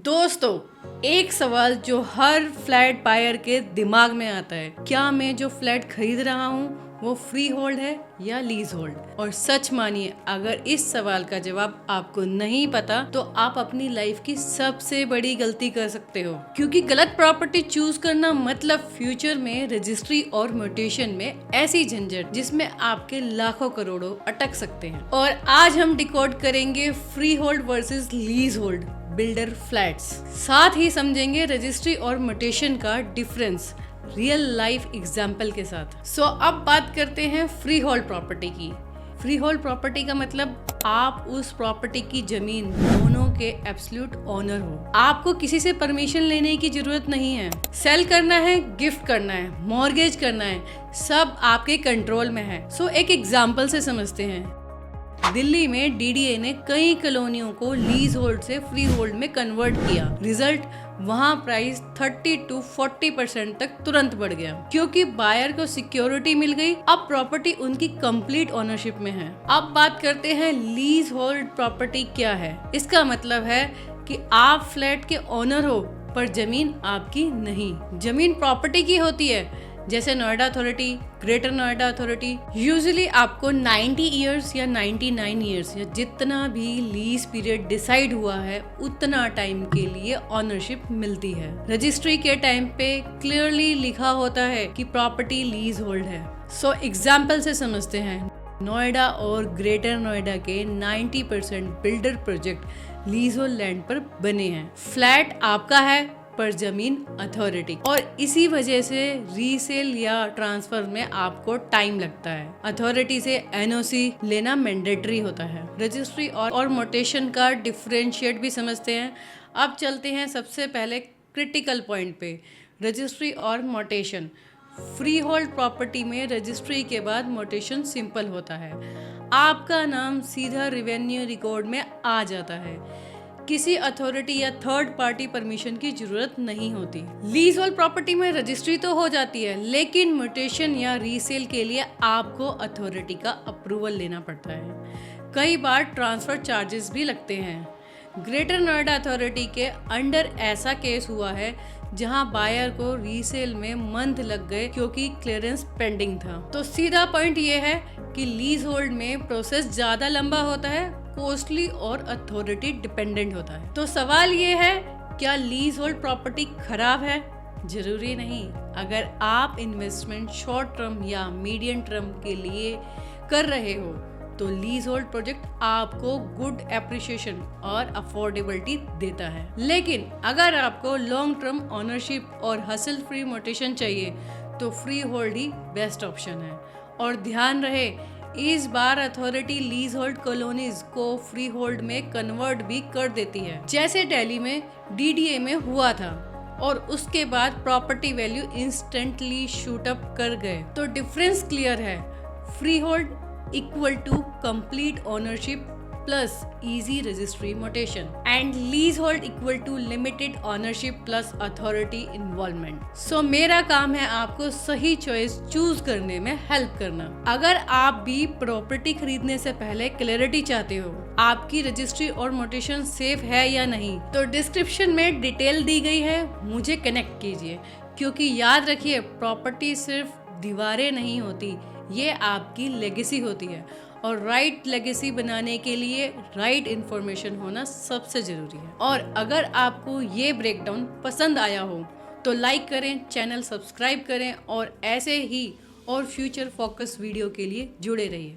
दोस्तों, एक सवाल जो हर फ्लैट बायर के दिमाग में आता है, क्या मैं जो फ्लैट खरीद रहा हूँ वो फ्री होल्ड है या लीज होल्ड। और सच मानिए, अगर इस सवाल का जवाब आपको नहीं पता तो आप अपनी लाइफ की सबसे बड़ी गलती कर सकते हो, क्योंकि गलत प्रॉपर्टी चूज करना मतलब फ्यूचर में रजिस्ट्री और म्यूटेशन में ऐसी झंझट जिसमें आपके लाखों करोड़ों अटक सकते हैं। और आज हम डिकोड करेंगे free hold versus lease hold builder flats, साथ ही समझेंगे रजिस्ट्री और म्यूटेशन का डिफरेंस रियल लाइफ एग्जाम्पल के साथ। सो अब बात करते हैं फ्री होल्ड प्रॉपर्टी की। फ्री होल्ड प्रॉपर्टी का मतलब आप उस प्रॉपर्टी की जमीन दोनों के एब्सोल्यूट ओनर हो। आपको किसी से परमिशन लेने की जरूरत नहीं है। सेल करना है, गिफ्ट करना है, मॉर्गेज करना है, सब आपके कंट्रोल में है। सो एक एग्जाम्पल से समझते हैं। दिल्ली में डीडीए ने कई कॉलोनियों को लीज होल्ड से फ्री होल्ड में कन्वर्ट किया। रिजल्ट, वहां प्राइस 30 to 40% तक तुरंत बढ़ गया, क्योंकि बायर को सिक्योरिटी मिल गई। अब प्रॉपर्टी उनकी कंप्लीट ओनरशिप में है। अब बात करते हैं लीज होल्ड प्रॉपर्टी क्या है। इसका मतलब है कि आप फ्लैट के ओनर हो पर जमीन आपकी नहीं। जमीन प्रॉपर्टी की होती है, जैसे Noida authority, greater Noida authority. Usually आपको 90 इयर्स या 99 इयर्स या जितना भी लीज पीरियड डिसाइड हुआ है उतना टाइम के लिए ऑनरशिप मिलती है। रजिस्ट्री के टाइम पे क्लियरली लिखा होता है कि प्रॉपर्टी लीज होल्ड है। सो एग्जाम्पल से समझते हैं। नोएडा और ग्रेटर नोएडा के 90% builder project lease hold land पर बने हैं। फ्लैट आपका है पर जमीन अथॉरिटी, और इसी वजह से रीसेल या ट्रांसफर में आपको टाइम लगता है। अथॉरिटी से एनओसी लेना मैंडेटरी होता है। रजिस्ट्री और म्यूटेशन का डिफरेंशिएट भी समझते हैं। अब चलते हैं सबसे पहले क्रिटिकल पॉइंट पे, रजिस्ट्री और म्यूटेशन। फ्री होल्ड प्रॉपर्टी में रजिस्ट्री के बाद म्यूटेशन सिंपल होता है। आपका नाम सीधा रेवेन्यू रिकॉर्ड में आ जाता है। किसी अथॉरिटी या थर्ड पार्टी परमिशन की जरूरत नहीं होती। लीज होल्ड प्रॉपर्टी में रजिस्ट्री तो हो जाती है, लेकिन म्यूटेशन या रीसेल के लिए आपको अथॉरिटी का अप्रूवल लेना पड़ता है। कई बार ट्रांसफर चार्जेस भी लगते हैं। ग्रेटर नोएडा अथॉरिटी के अंडर ऐसा केस हुआ है जहां बायर को रीसेल में मंथ लग गए क्योंकि क्लियरेंस पेंडिंग था। तो सीधा पॉइंट ये है कि लीज होल्ड में प्रोसेस ज्यादा लंबा होता है, कॉस्टली और अथॉरिटी डिपेंडेंट होता है। तो सवाल ये है, क्या लीज होल्ड प्रॉपर्टी खराब है? जरूरी नहीं। अगर आप इन्वेस्टमेंट शॉर्ट टर्म या मीडियम टर्म के लिए कर रहे हो तो लीज होल्ड प्रोजेक्ट आपको गुड एप्रिसिएशन और अफोर्डेबिलिटी देता है। लेकिन अगर आपको लॉन्ग टर्म ओनरशिप और हसल फ्री म्यूटेशन चाहिए तो फ्री होल्ड ही बेस्ट ऑप्शन है। और ध्यान रहे, इस बार अथॉरिटी लीज होल्ड कॉलोनीज को फ्री होल्ड में कन्वर्ट भी कर देती है, जैसे दिल्ली में डीडीए में हुआ था, और उसके बाद property value instantly shoot up कर गए। तो डिफरेंस क्लियर है। Free hold equal to complete ownership plus easy registry mutation, and lease hold equal to limited ownership plus authority involvement. So मेरा काम है आपको सही चॉइस चूज करने में हेल्प करना। अगर आप भी प्रॉपर्टी खरीदने से पहले क्लैरिटी चाहते हो, आपकी रजिस्ट्री और म्यूटेशन सेफ है या नहीं, तो डिस्क्रिप्शन में डिटेल दी गई है, मुझे कनेक्ट कीजिए। क्योंकि याद रखिए, प्रॉपर्टी सिर्फ दीवारें नहीं होती, ये आपकी लेगेसी होती है, और राइट लेगेसी बनाने के लिए राइट इन्फॉर्मेशन होना सबसे जरूरी है। और अगर आपको ये ब्रेकडाउन पसंद आया हो तो लाइक करें, चैनल सब्सक्राइब करें, और ऐसे ही और फ्यूचर फोकस वीडियो के लिए जुड़े रहिए।